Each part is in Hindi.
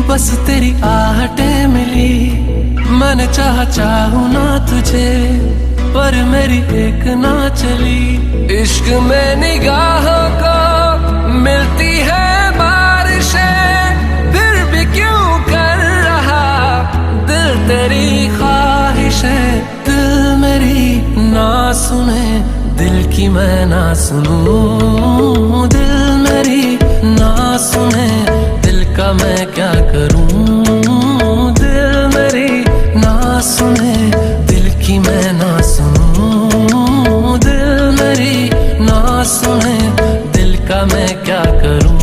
बस तेरी आहटें मिली। मैंने चाहूँ ना तुझे, पर मेरी एक ना चली। इश्क में निगाहों को मिलती है बारिशें, फिर भी क्यों कर रहा दिल तेरी ख्वाहिशें। दिल मेरी ना सुने, दिल की मैं ना सुनूं। दिल मेरी ना सुने, दिल का मैं क्या करूं। दिल मेरी ना सुने, दिल की मैं ना सुनूं। दिल मेरी ना सुने, दिल का मैं क्या करूं।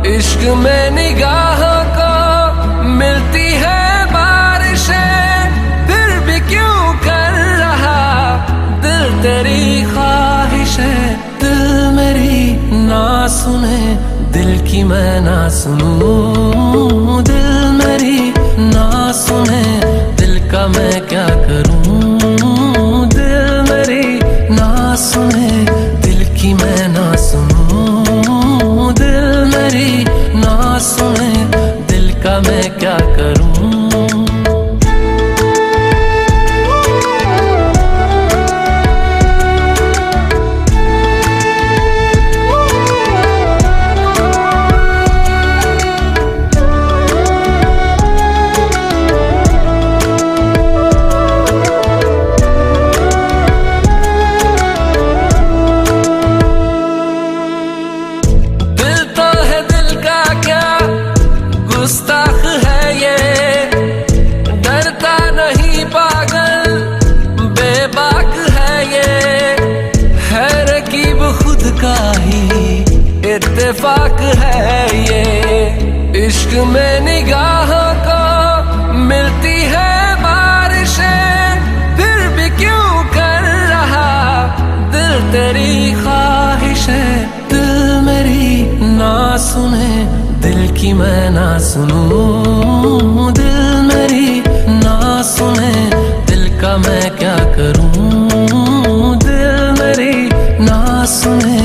इश्क में निगाहों को मिलती है बारिशें, फिर भी क्यों कर रहा दिल तेरी ख्वाहिशें। दिल मेरी ना सुने, दिल की मैं ना सुनूं। दिल मेरी ना सुने, दिल का मैं क्या करूं। दिल मेरी ना सुने, दिल की मैं ना सुनूं। दिल मेरी ना सुने, दिल का मैं क्या करूं। गुस्ताख है ये, डरता नहीं पागल बेबाक है ये। है रकीब खुद का ही इत्तेफाक है ये। इश्क में निगाहों को मिलती है बारिशें, फिर भी क्यों कर रहा दिल तेरी ख्वाहिशें। दिल मेरी ना सुने, दिल की मैं ना सुनूं। दिल मेरी ना सुने, दिल का मैं क्या करूं। दिल मेरी ना सुने,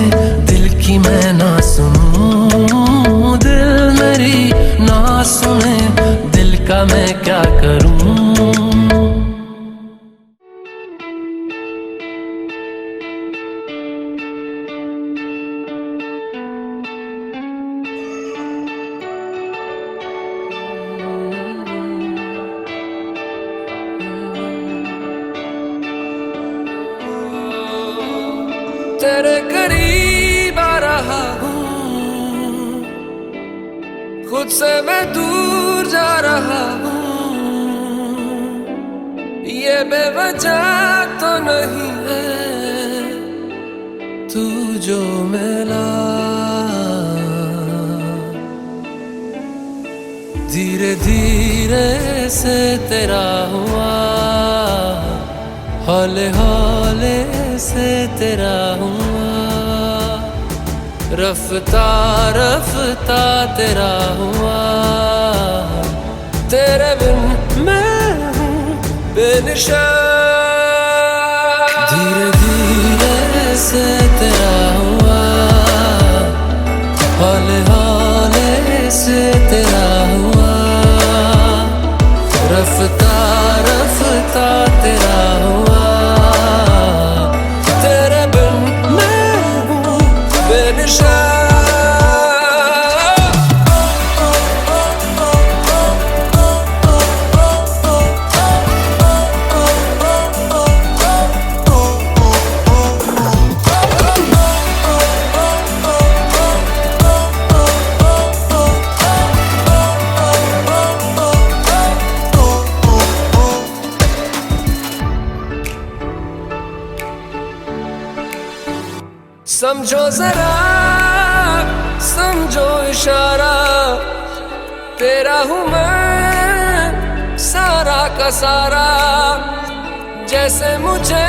दिल की मैं ना सुनूं। दिल मेरी ना सुने, दिल का मैं क्या करूं। तेरे करीब आ रहा हूँ, खुद से मैं दूर जा रहा हूँ। ये बेवजह तो नहीं है तू जो मिला। धीरे धीरे से तेरा हुआ, हौले हौले से तेरा हुआ। रफ्ता रफ्ता तेरा हुआ। तेरे बिन मैं हूँ बेनिशान। धीरे धीरे से तेरा हुआ, हौले हौले से तेरा हुआ। रफ्ता रफ्ता तेरा हुआ। तेरे बिन मैं हूँ बेनिशान। समझो जरा, समझो इशारा, तेरा हूँ मैं सारा का सारा। जैसे मुझे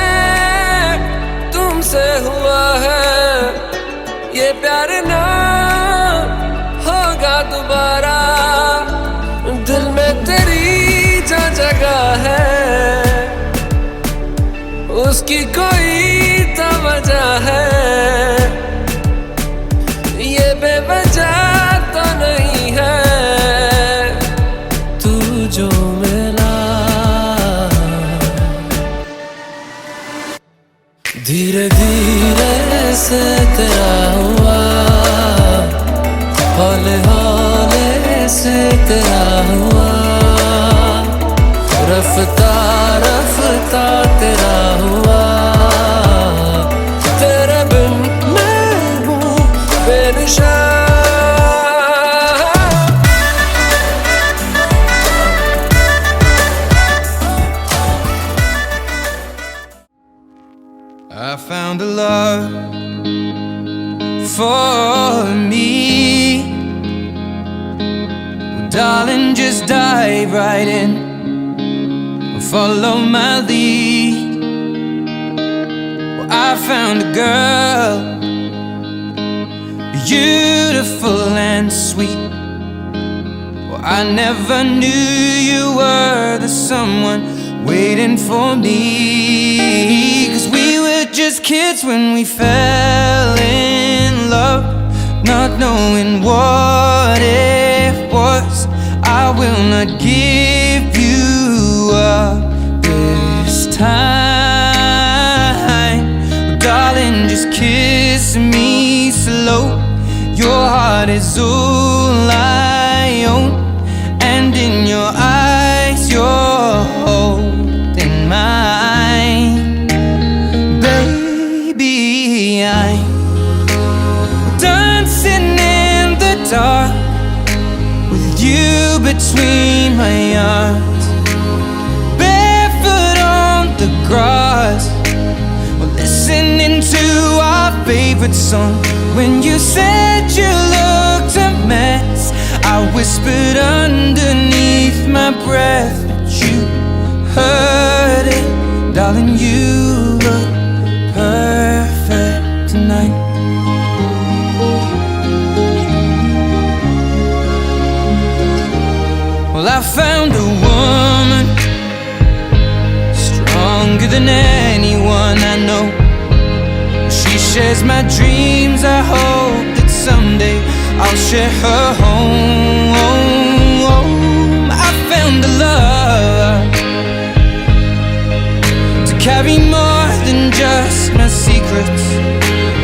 तुमसे हुआ है, ये प्यार ना होगा दोबारा। दिल में तेरी जो जगह है, उसकी कोई तो वजह है, ये बेवजह तो नहीं है। तू जो मिला धीरे धीरे से तेरा हुआ, हौले हौले से तेरा हुआ, रफ्ता रफ्ता तेरा हुआ। तेरे बिन मैं हूँ बेनिशान। I found a love for me. Well, darling, just dive right in, follow my lead. Well, I found a girl, beautiful and sweet. Well, I never knew you were the someone waiting for me. 'Cause we were just kids when we fell in love, not knowing what it was. I will not give you up this time. Darling, just kiss me slow. Your heart is all I own, and in your eyes you're holding mine. Baby, I'm dancing in the dark with you between my arms, barefoot on the grass, we're listening to our favorite song. When you said you looked a mess, I whispered underneath my breath, but you heard it. Darling, you look perfect tonight. Well, I found a woman stronger than anyone I know. She shares my dreams. I hope that someday I'll share her home. I found a love to carry more than just my secrets,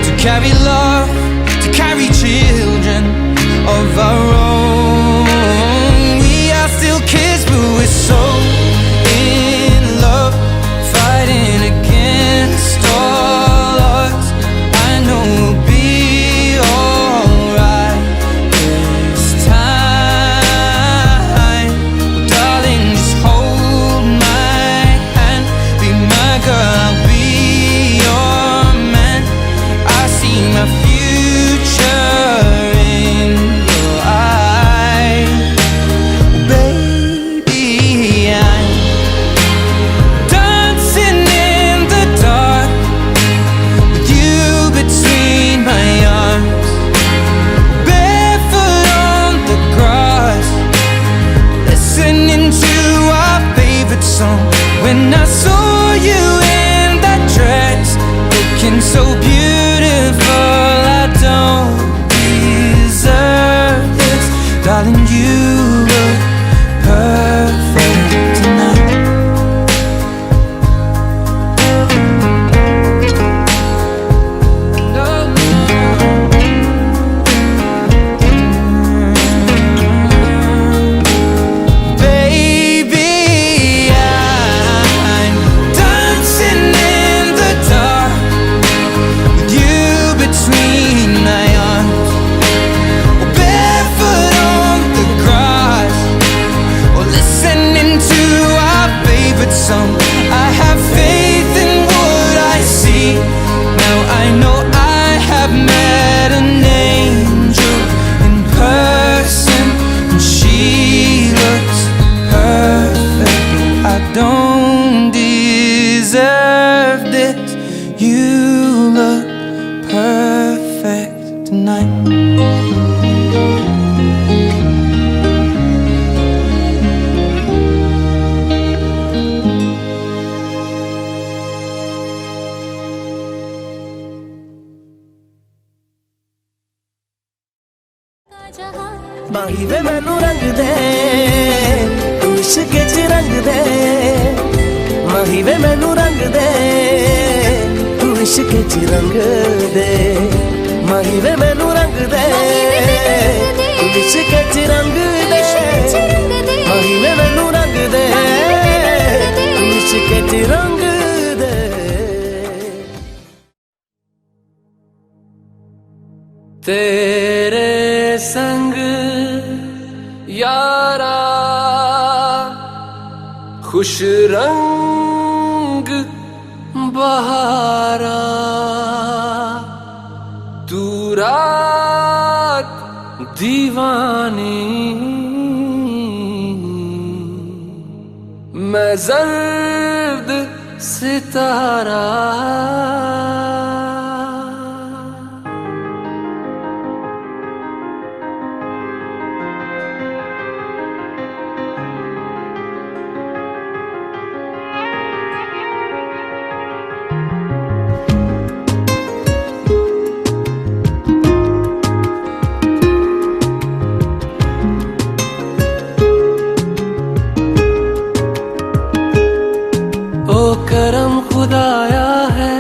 to carry love, to carry children of our own. We are still kids, but we're so in love, fighting against all odds. I know we'll be alright this time. Well, darling, just hold my hand, be my girl, I'll be your man. I see my future माही वे मैनू रंग दे तू इश्क च रंग दे, माही वे मैनू रंग दे तू इश्क च रंग दे, माही वे मैनू रंग दे तू इश्क च रंग दे, माही वे मैनू रंग दे तू इश्क च रंग दे। तेरे संग यारा खुश रंग बहारा, तू रात दीवानी मैं जर्द सितारा। ओ करम खुदाया है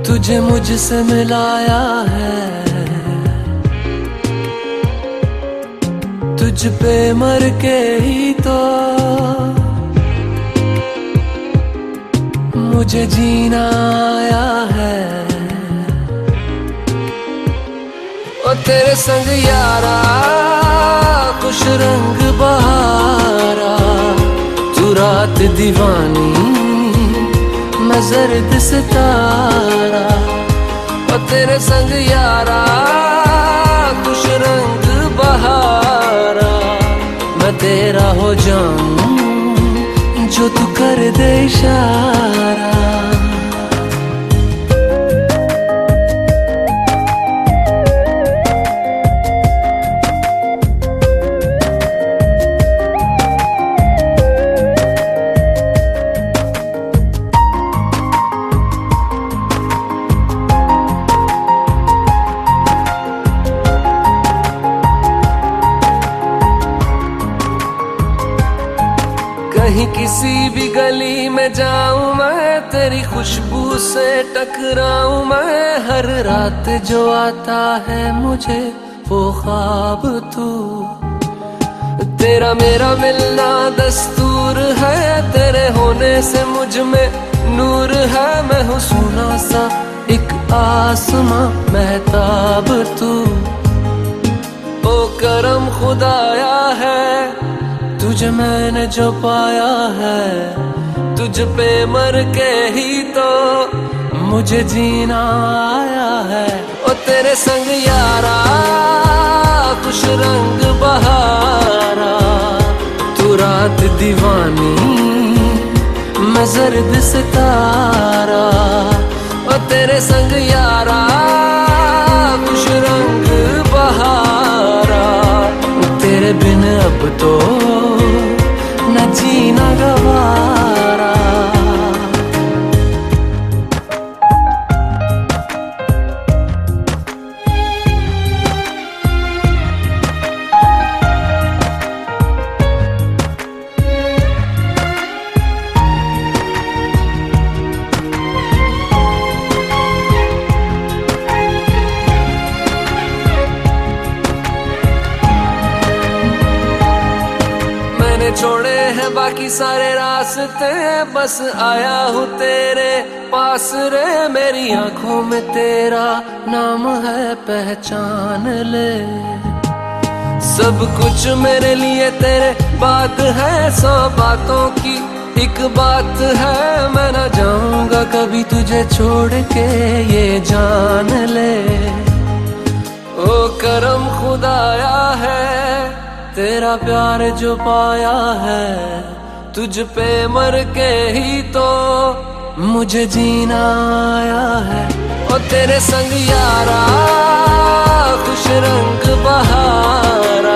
तुझे मुझसे मिलाया है, तुझ पे मर के ही तो मुझे जीना आया है। ओ तेरे संग यारा खुश रंग बहारा, तू रात दीवानी मैं जर्द सितारा। ओ तेरे संग यारा खुश रंग बहारा, मैं तेरा हो जाऊं जो तू कर दे इशारा। कहीं किसी भी गली में जाऊं मैं तेरी खुशबू से टकराऊं मैं, हर रात जो आता है मुझे वो ख्वाब तू, तेरा मेरा मिलना दस्तूर है, तेरे होने से मुझ में नूर है, मैं हूँ सोना सा एक आसमां महताब तू। ओ करम खुदाया है तुझे मैंने जो पाया है, तुझ पे मर के ही तो मुझे जीना आया है। ओ तेरे संग यारा खुश रंग बहारा, तू रात दीवानी मैं जर्द सितारा। ओ तेरे संग यारा खुश रंग बहारा, तेरे बिन अब तो न जीना गवारा। छोड़े हैं बाकी सारे रास्ते, बस आया हूँ तेरे पास रे, मेरी आंखों में तेरा नाम है पहचान ले, सब कुछ मेरे लिए तेरे बात है, 100 बातों की एक बात है, मैं ना जाऊंगा कभी तुझे छोड़ के ये जान ले। ओ करम खुदाया है तेरा प्यार जो पाया है, तुझ पे मर के ही तो मुझे जीना आया है। ओ तेरे संग यारा खुश रंग बहारा,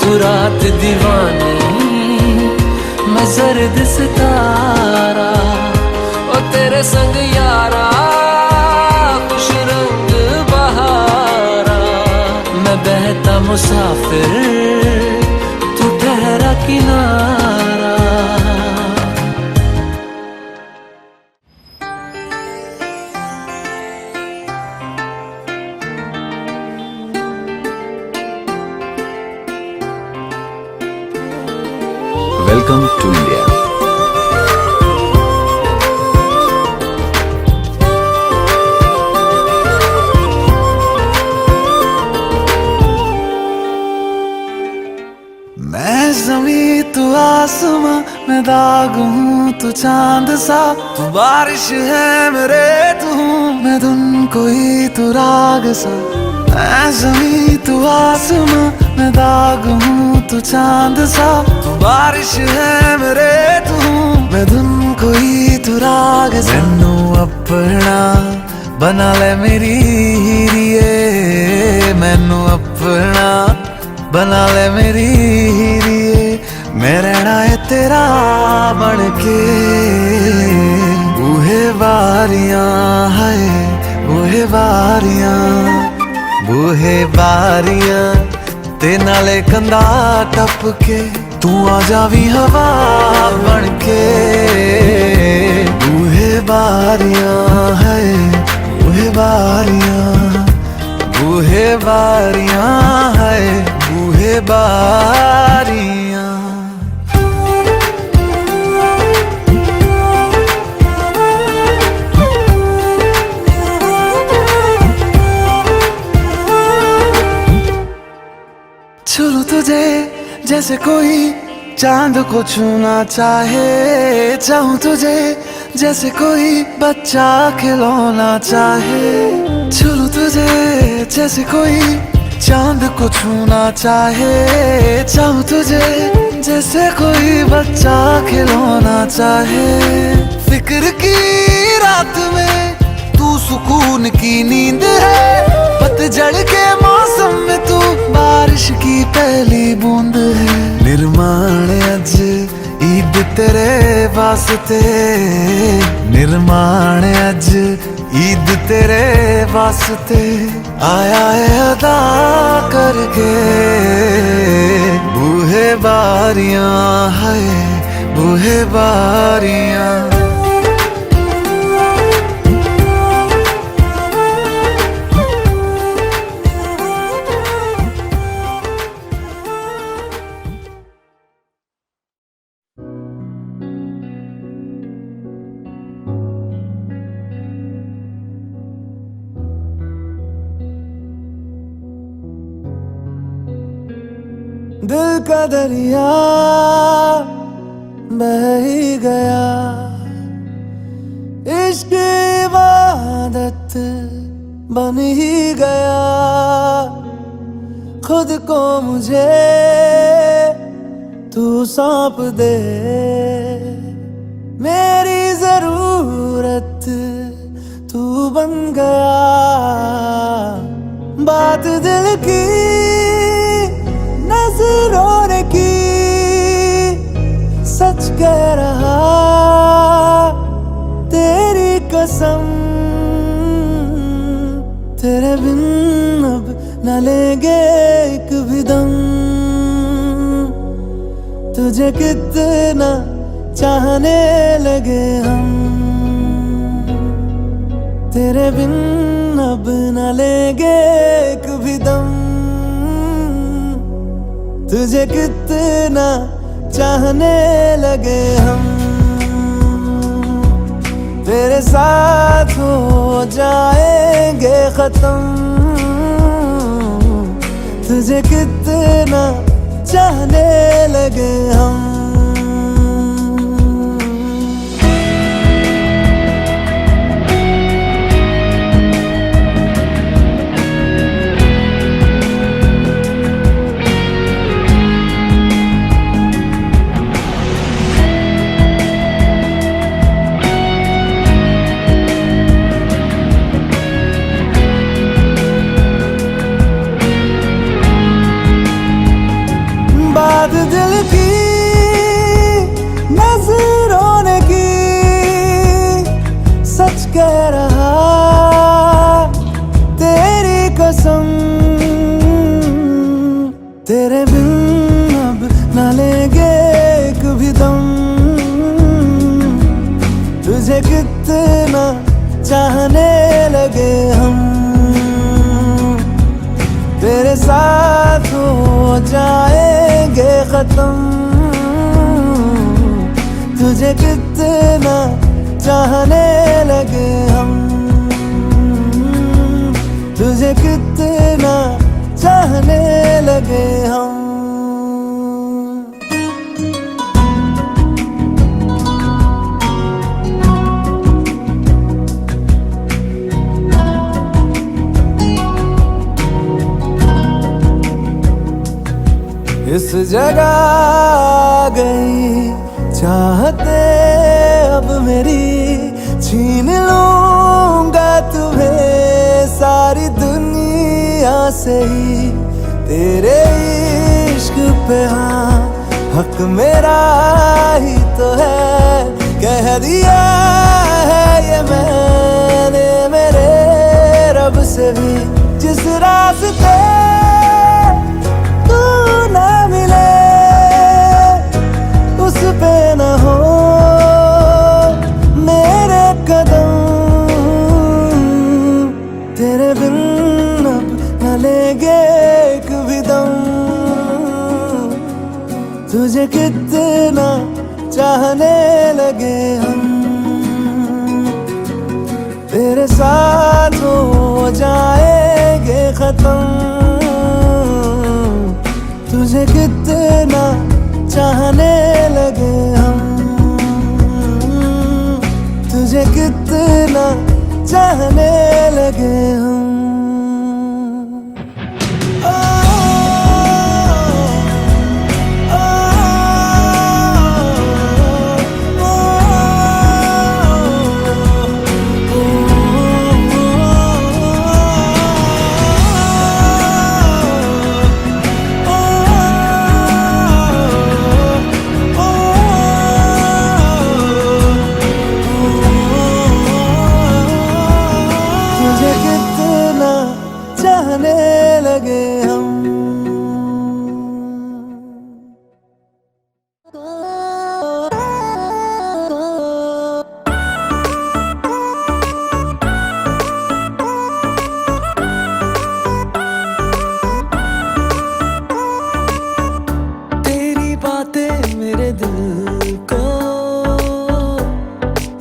तू रात दीवानी मैं जर्द सितारा। ओ तेरे संग यारा खुश रंग बहारा, मैं बहता मुसाफिर तू ठहरा किनारा। Welcome to India. मैं ज़मीं तू आसमां, मैं दाग हूँ तू चांद सा, तू बारिश है मेरे तू हूँ मैं धुन कोई तू राग सा। मैं ज़मीं तू आसमां, मैं दाग हूँ तू चांद सा, तू बारिश है मेरे तू हूँ मैं धुन कोई तू राग सा। मैनू अपना बना ले मेरी हीरिए, मैनू अपना बना ले मेरी हीरिए, मैं रहना है तेरा बन के। बूहे बारियां है बूहे बारियां, बूहे बारियां ते नाले कंधा टप के, तू आ जावी हवा बन के। बूहे बारियां है बूहे बारियां, बूहे बारियां है बूहे बारियां। छू तुझे जैसे कोई चांद को छूना चाहे, चाहूं तुझे जैसे कोई बच्चा खिलौना चाहे। छू तुझे जैसे कोई चांद को छूना चाहे, चाहूं तुझे जैसे कोई बच्चा खिलौना चाहे। फिक्र की रात में तू सुकून की नींद है, पतझड़ के मौसम में तू बारिश की पहली बूंद है। निर्माण अज ईद तेरे वास्ते, निर्माण अज ईद तेरे वास्ते, आया है अदा करके। बूहे बारियां है बूहे बारियां, दिल का दरिया बह ही गया, इश्क इबादत बन ही गया। खुद को मुझे तू सौंप दे, मेरी जरूरत तू बन गया। बात दिल की नजरों ने की, सच कह रहा तेरी कसम। तेरे बिन अब न लेंगे एक भी दम, तुझे कितना चाहने लगे हम। तेरे बिन अब न लेंगे एक भी दम, तुझे कितना चाहने लगे हम। तेरे साथ हो जाएंगे खत्म, तुझे कितना चाहने लगे हम। जाएंगे खत्म। तुझे कितना चाहने लगे हम, तुझे कितना चाहने लगे हम। इस जगह आ गई चाहते अब मेरी, छीन लूंगा तुम्हें सारी दुनिया से ही। तेरे इश्क पे हाँ हक मेरा ही तो है, कह दिया है ये मैंने मेरे रब से भी। जिस रास्ते तू ना मिले उस पे न हो मेरे कदम, तेरे बिन अब न लेंगे एक भी दम। तुझे कितना चाहने लगे हम, तेरे साथ हो जाएंगे खत्म। तुझे कितना चाहने लगे हम, तुझे कितना चाहने लगे हम। चाहने लगे हम। तेरी बातें मेरे दिल को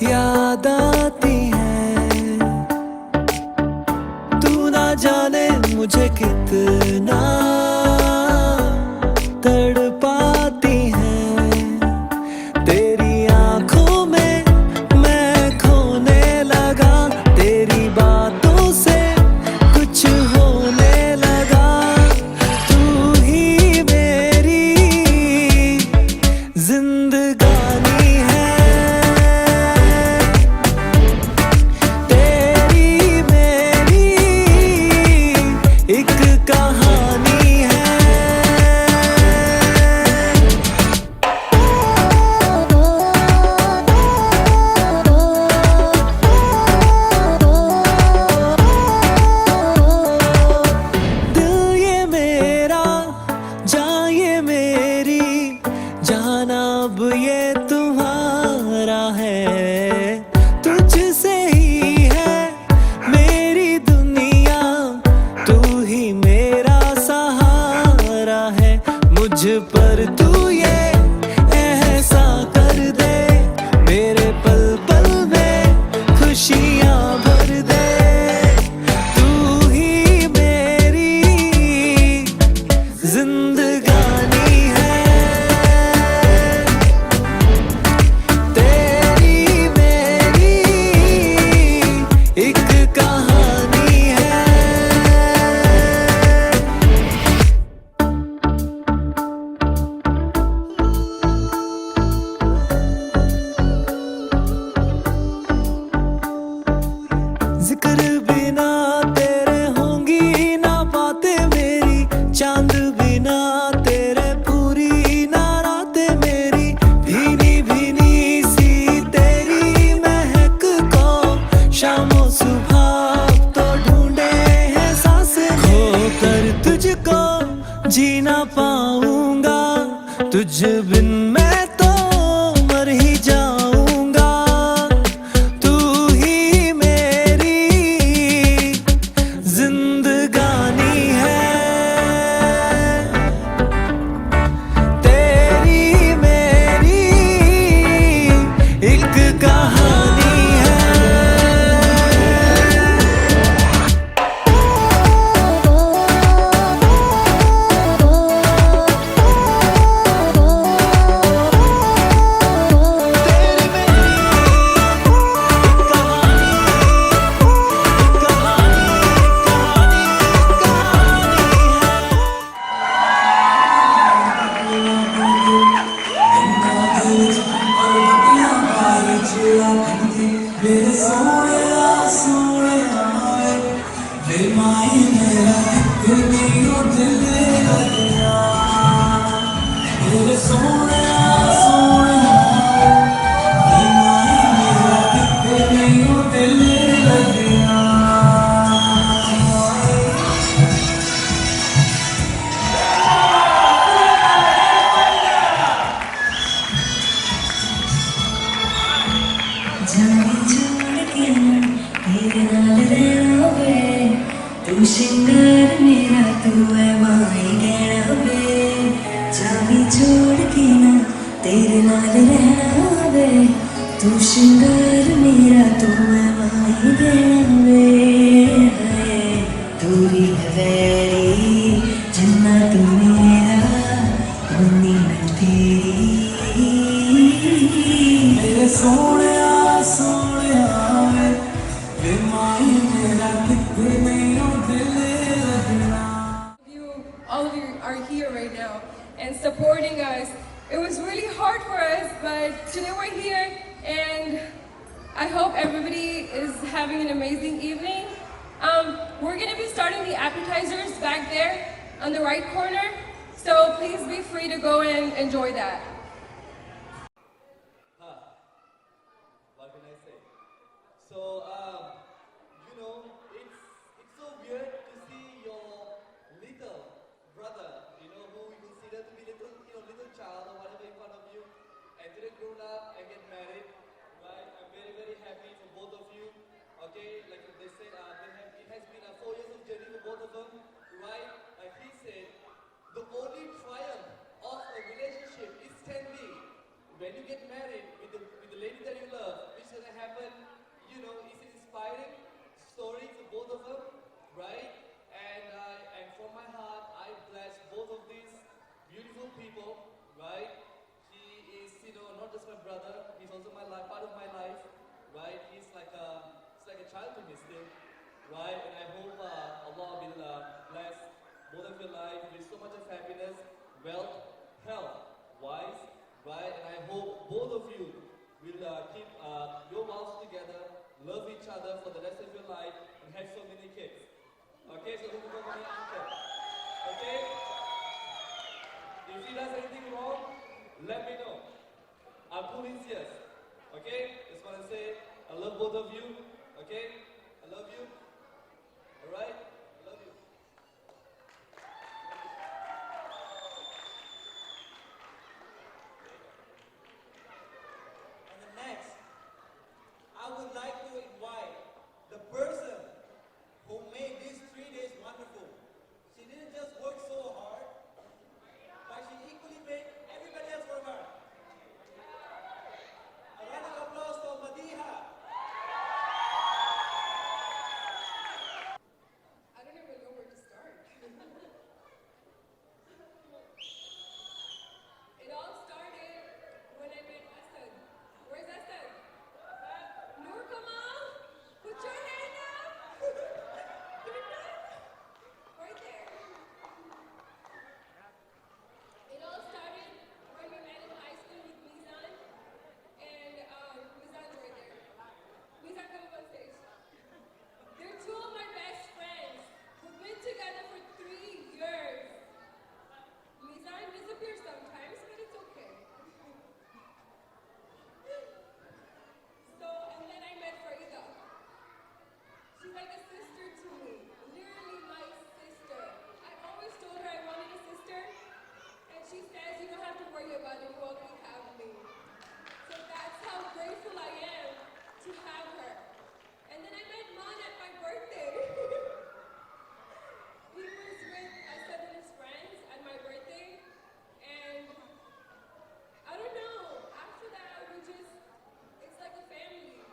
याद आती हैं, तू ना जाने मुझे कितना तड़पाती हैं। तेरी आंखों में मैं खोने लगा, तेरी बातों से कुछ होने लगा। तू ही मेरी जिंदगानी है, तेरी मेरी एक कहानी है। दिल ये मेरा, जान ये मेरी, जाना अब ये तुम्हारा है। तुझसे ही है मेरी दुनिया, तू ही मेरा सहारा है। मुझ पर तू ये ऐसा कर दे, मेरे पल पल में खुशियां भर दे। तू ही मेरी जिंदगानी है, तेरी मेरी एक कहानी है। जिक्र बिना तेरे होंगी ना बातें मेरी, चांद बिना तेरे पूरी ना रातें मेरी। भीनी भीनी सी तेरी महक को शामों सुबह तो ढूंढे हैं सांसें, खो कर तुझको जी ना पाऊंगा। तुझ बिन मैं तो मर ही जाऊंगा। तू ही मेरी जिंदगानी है। तू श्रृंगार मेरा तू है माही गहना वे चाबी छोड़ के ना तेरे नाल रहना वे तू श्रृंगार मेरा तू है माही गहना वे तूरी है वैरी जिन्ना तू मेरा उन्नी मैं तेरी मेरे सोने सोने वे माही मेरा कितने नहीं हो दिल लगना. All of you are here right now and supporting us. It was really hard for us, but today we're here and I hope everybody is having an amazing evening. We're going to be starting the appetizers back there on the right corner, so please be free to go and enjoy that. What can I say? So, it's so weird to see your little brother, who you consider to be little child or whatever in front of you, and didn't grow up and get married, right? I'm very, very happy for both of you, okay? Like they said, it has been 4 years of journey for both of them, right? Like he said, the only triumph of a relationship is standing. When you get married with the lady that you love, which is going to happen, is an inspiring story for both of them, right? And from my heart, I bless both of these beautiful people, right? He is, not just my brother, he's also my life, part of my life, right? He's like a child to me still, right? And I hope Allah will bless both of your life with so much of happiness, wealth, health, wise, right? And I hope both of you will keep your vows together, love each other for the rest of your life, and have so many kids. Okay, so who will go to my uncle? Okay? If he does anything wrong, let me know. I'll pull his ears. Okay? Just want to say, I love both of you. Okay? I love you. Alright? I love you. And the next, I would like to invite the person who made these 3 days wonderful. She didn't just work so hard, but she equally made everybody else work hard. A round of applause for Madiha. I don't even know where to start. It all started when I met Asad. Where's Asad? Noor Kamal, put your hand up. Right there. It all started when we met in high school with Mizan. And Mizan's right there. Mizan, come up on stage. They're two of my best friends who've been together for 3 years. Mizan disappears sometimes, but it's okay. So, and then I met Farida. She's like a sister to me, literally my sister. I always told her I wanted a sister, and she says you don't have to worry about it, you already have me. So that's how grateful I am to have her. And then I met Man at my birthday. He was with Asad and his friends at my birthday, and I don't know, after that we just, it's like a family.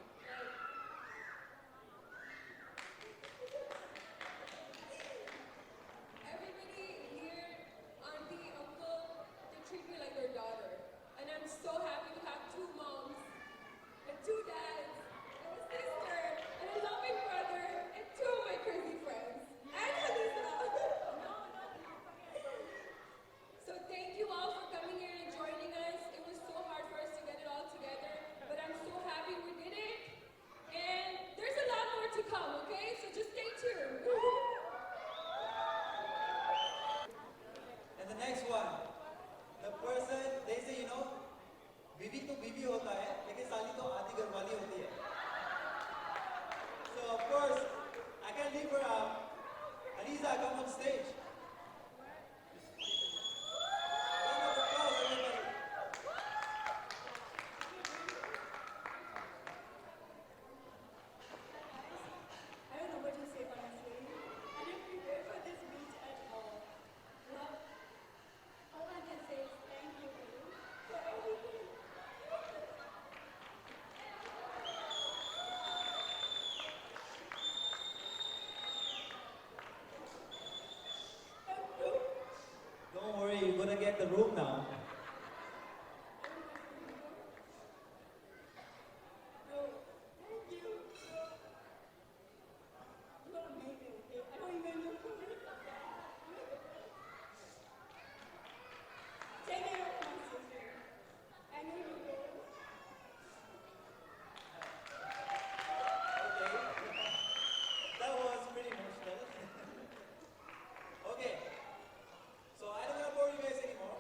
Everybody here, auntie, uncle, they treat me like their daughter. And I'm so happy to have 2 moms and 2 dads and a sister and a loving brother and 2 of my crazy friends. And Haditha. So thank you all for coming here and joining us. It was so hard for us to get it all together, but I'm so happy we did it. And there's a lot more to come, okay? So just stay tuned. And the next one, the person, they say, बीवी तो बीवी होता है, लेकिन साली तो आधी घरवाली होती है. So of course, I can leave her out. Aliza, come on stage. Round of applause, everybody. I don't know what to say, honestly. I didn't you're gonna get the room now. No, thank you. You're amazing. Okay? I don't even know who you are. Take me out, my sister. I know you will. Okay. That was pretty emotional. Okay. So I don't want to bore you guys anymore.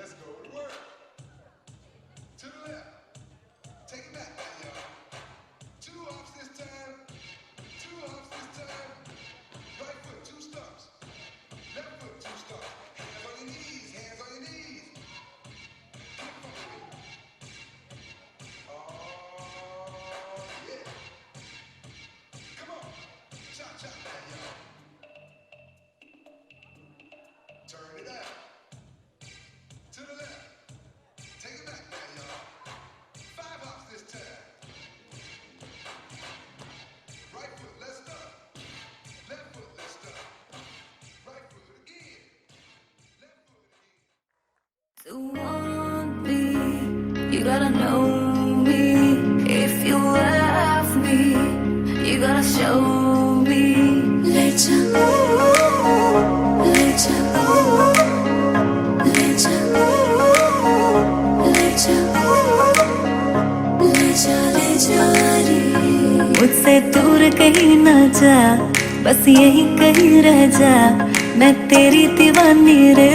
Let's go to work. To the left. Take it back now, y'all. 2 hops this time. 2 hops this time. Right foot, 2 stumps. Left foot, 2 stumps. Hands on your knees. Hands on your knees. Get funky. Oh, yeah. Come on. Cha-cha now, y'all. Turn it out. To the left. Take it back now, y'all. 5 hops this time. Right foot, let's stop. Left foot, let's stop. Right foot again. Left foot again. To want me, you gotta know me. If you love me, you gotta show me. Let ya go, let ya go, let ya go, let ya go, let ya रे। मुझसे दूर कहीं ना जा, बस यहीं कहीं रह जा। मैं तेरी दीवानी रे,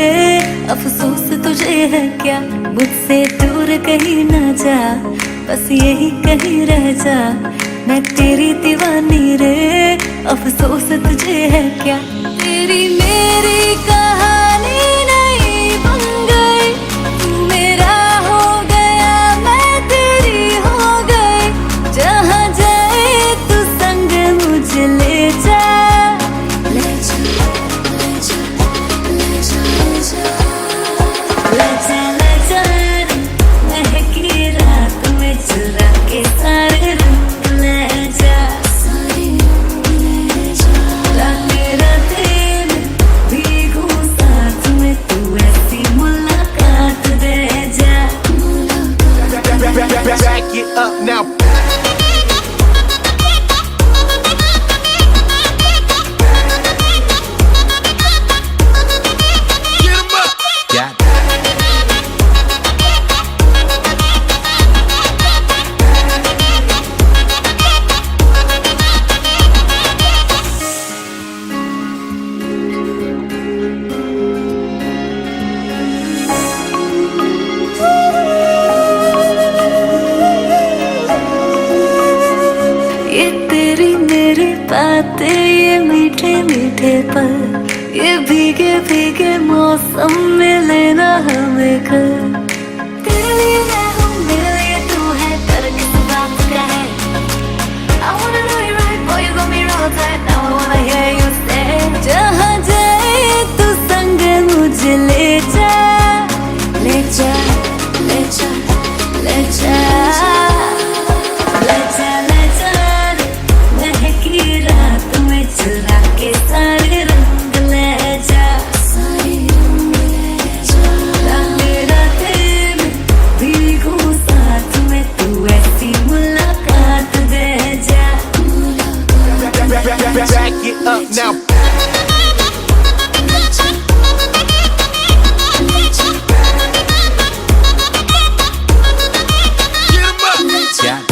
अफसोस तुझे है क्या। मुझसे दूर कहीं ना जा, बस यहीं कहीं रह जा। मैं तेरी दीवानी रे, अफसोस तुझे है क्या। तेरी मेरी कहानी नहीं बन गई, तू मेरा हो गया, मैं तेरी हो गई। जहाँ जाए तू संग मुझे ले जा, ले जा, ले जा, ले जा, ले जा, ले जा, महकी रात में चुरा के सारे रंग ले जा, सारे रंग ले जा। रातें रातें में भीगू साथ में, तू ऐसी मुलाकात दे जा, मुलाकात। Back it up now. Got ये तेरी मेरी बातें, ये मीठे मीठे पल, ये भीगे भीगे मौसम में लेना हमें कर। तेरे लिए मैं हूँ, मेरे लिए तू है, पर किस बात का है। I wanna know you right, boy, you got me real tight. Now I wanna hear you say, जहाँ जाए तू संग मुझे ले जा, ले जा, ले जा, ले जा, ले जा, ले जा, महकी रात में चुरा के सारे रंग ले जा, सारे रंग ले जा। रातें रातें में भीगू साथ में, तू ऐसी मुलाकात दे जा, मुलाकात। Back it up now. got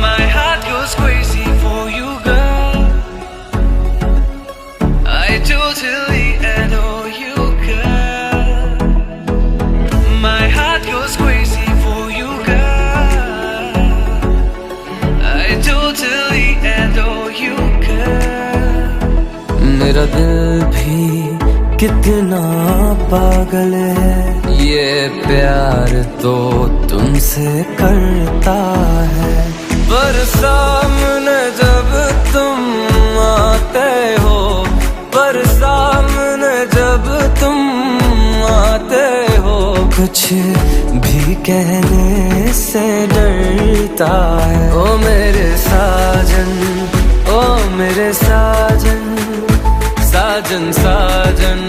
My heart goes crazy for you, girl. I totally adore you, girl. My heart goes crazy for you, girl. I totally adore you, girl. मेरा दिल भी कितना पागल है, ये प्यार तो तुमसे करता है। पर सामने जब तुम आते हो, पर सामने जब तुम आते हो, कुछ भी कहने से डरता है। ओ मेरे साजन, ओ मेरे साजन, साजन साजन,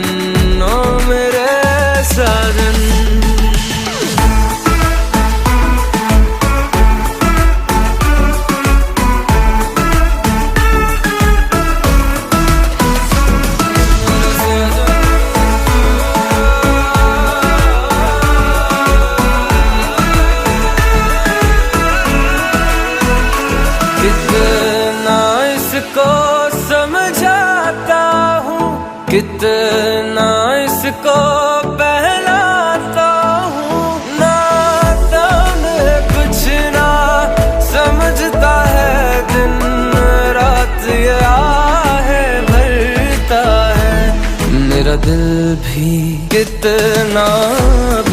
ओ मेरे साजन। कितना इसको समझाता हूँ, कितना इसको बहलाता हूँ, नाता में कुछ ना समझता है, दिन रात ये आहे भरता है। मेरा दिल भी कितना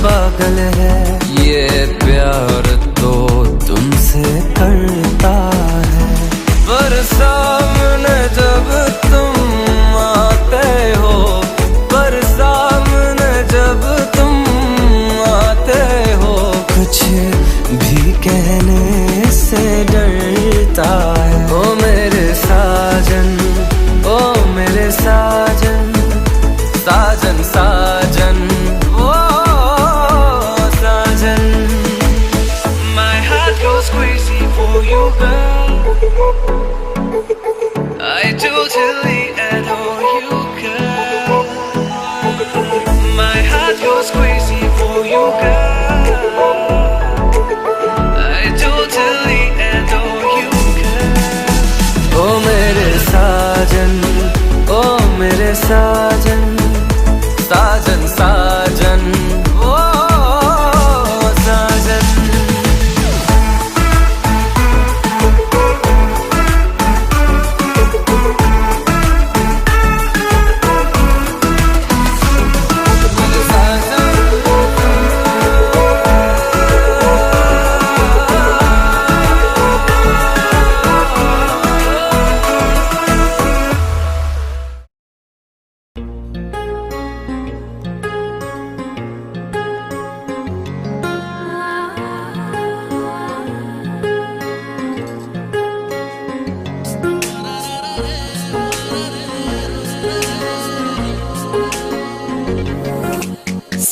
पागल है, ये प्यार तो तुमसे करता है। पर सामने जब तुम आते हो, पर सामने जब तुम आते हो, कुछ भी कहने से डरता है। ओ मेरे साजन, ओ मेरे साजन, साजन साजन, ओ साजन। My heart goes crazy for you, girl. I do till the end, oh you girl. My heart goes crazy for you, girl. I do till the end, oh you girl. Oh mere sajan, oh mere sajan, sajan sajan, oh sajan.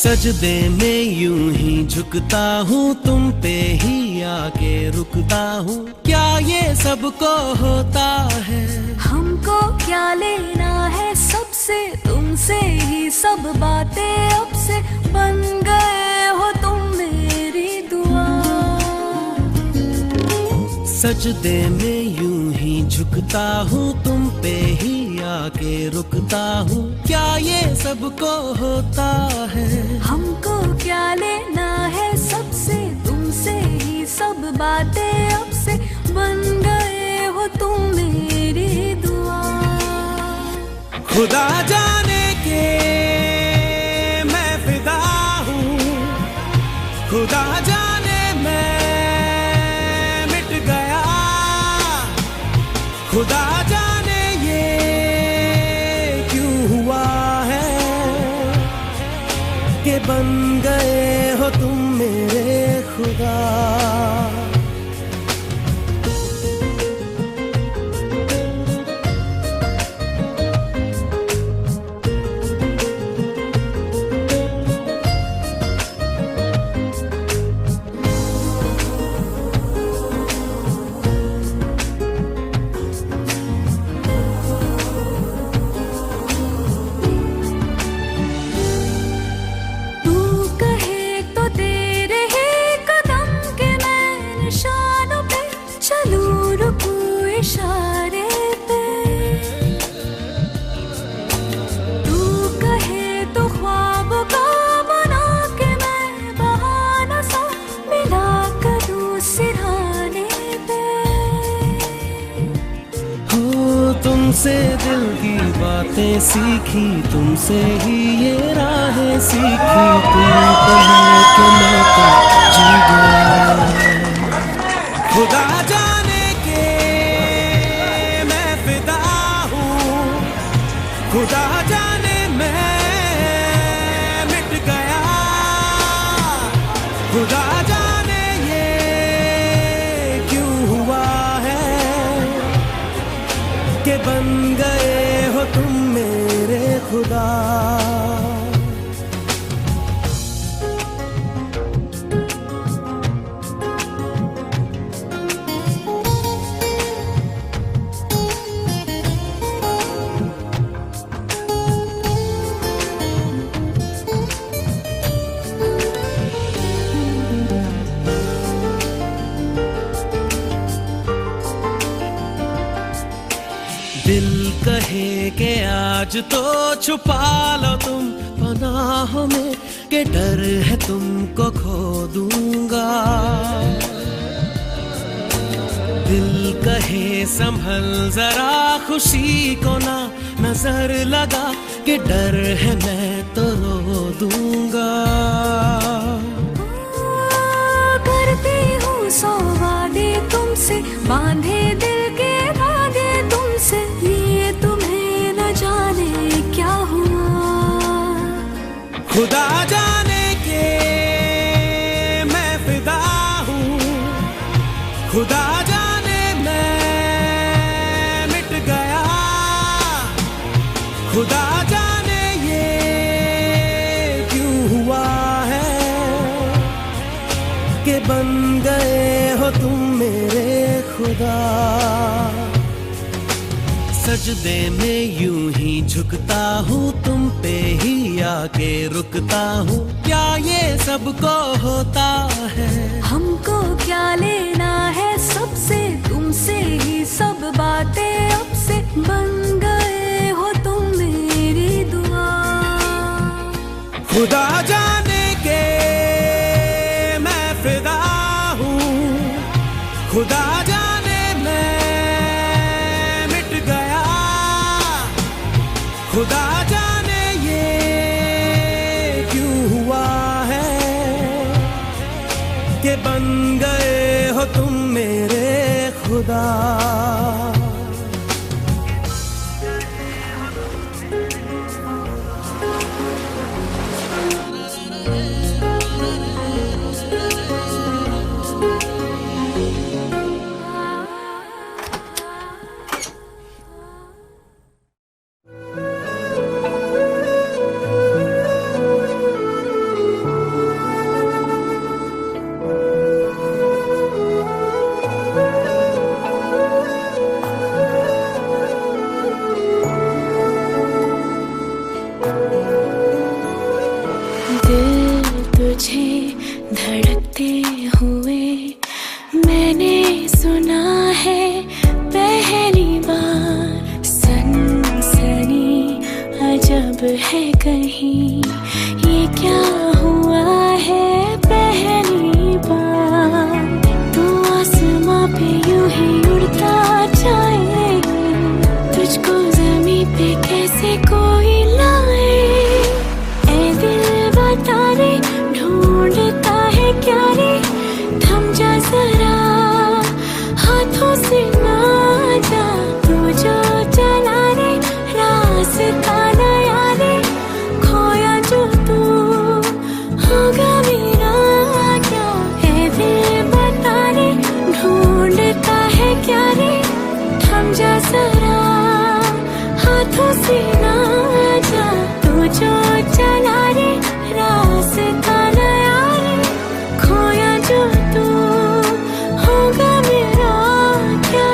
सजदे में यूं ही झुकता हूँ, तुम पे ही आके रुकता हूँ, क्या ये सबको होता है? हमको क्या लेना है सबसे, तुमसे ही सब बातें अब से, बन गए हो तुम मेरी दुआ। सजदे में यूं ही झुकता हूँ, तुम पे ही आके रुकता हूँ, क्या ये सबको होता है? हमको क्या लेना है सबसे, तुमसे ही सब बातें अब से, बन गए हो तुम मेरी दुआ। खुदा जाने के मैं फिदा हूँ, खुदा जाने मैं मिट गया, खुदा जाने ये क्यों हुआ है कि बन गए हो तुम मेरे खुदा। तुमसे दिल की बातें सीखी, तुमसे ही ये राहें सीखी, तुम कहो तो मैं तो जी गया। खुदा जाने खुदा जाने ये क्यों हुआ है कि बन गए हो तुम मेरे खुदा। दिल कहे कि आज तो छुपा लो तुम पनाहों में, कि डर है तुमको खो दूंगा। दिल कहे संभल जरा खुशी को ना नजर लगा, कि डर है मैं तो रो दूंगा। करती हूँ सौ वादे तुमसे, बांधे दिल के धागे तुमसे, ये तुम्हें न जाने क्या हुआ। खुदा जाने के मैं फिदा हूँ, खुदा जाने मैं मिट गया। खुदा जाने ये क्यों हुआ है कि बन गए हो तुम मेरे खुदा। सजदे में यूं ही झुकता हूँ, तुम पे ही आके रुकता हूँ। क्या ये सबको होता है? हमको क्या लेना है सबसे, तुमसे ही सब बातें अब से, बन गए हो तुम मेरी दुआ। खुदा जाने के मैं फिदा हूँ, खुदा जाने मैं मिट गया। खुदा जाने ये क्यों हुआ है कि बन गए हो तुम मेरे खुदा। तुझे धड़कते हुए मैंने सुना है पहली बार। सनसनी अजब है कहीं, ये क्या हुआ है पहली बार। तू आसमां पे यूं ही उड़ता जाए, तुझको ज़मीं पे कैसे कोई लाए। ऐ दिल बता रे, ढूंढता है क्या रे, थम जा जरा हाथों से ना जा। तू जो चला रे रास्ता नया रे, खोया जो तू होगा मेरा क्या। ऐ दिल बता रे, ढूंढता है क्या रे, थम जा जरा हाथों से ना जा। तू जो चला रे रास्ता नया रे, खोया जो तू होगा मेरा क्या।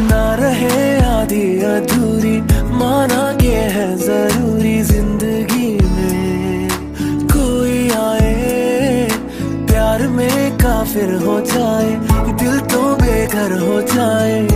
ना रहे आधी अधूरी, माना ये है जरूरी जिंदगी में कोई आए, प्यार में काफिर हो जाए, दिल तो बेघर हो जाए।